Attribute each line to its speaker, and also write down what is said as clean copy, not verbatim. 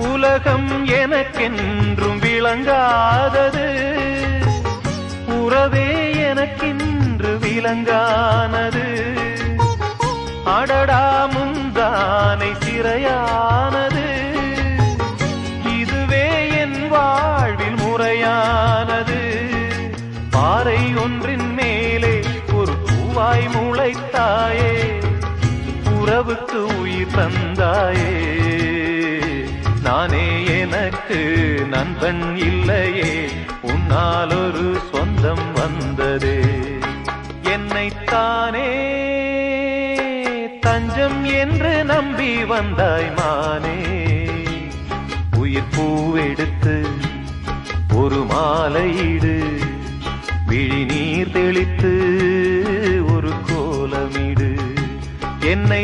Speaker 1: உலகம் எனக்கென்றும் விளங்காதது, உறவே எனக்கென்று விளங்கானது. அடடா முந்தானை சிறையானது, இதுவே என் வாழ்வில் முறையானது. பாறை ஒன்றின் மேலே ஒரு பூவாய் முளைத்தாயே, உறவுக்கு உயிர் தந்தாயே. நானே எனக்கு நண்பன் இல்லையே, உன்னால் ஒரு சொந்தம் வந்ததே. என்னைத்தானே தஞ்சம் என்று நம்பி வந்தாய் மானே. உயிர் பூவெடுத்து ஒரு மாலையிடு, விழி நீர் தெளித்து ஒரு கோலமிடு. என்னை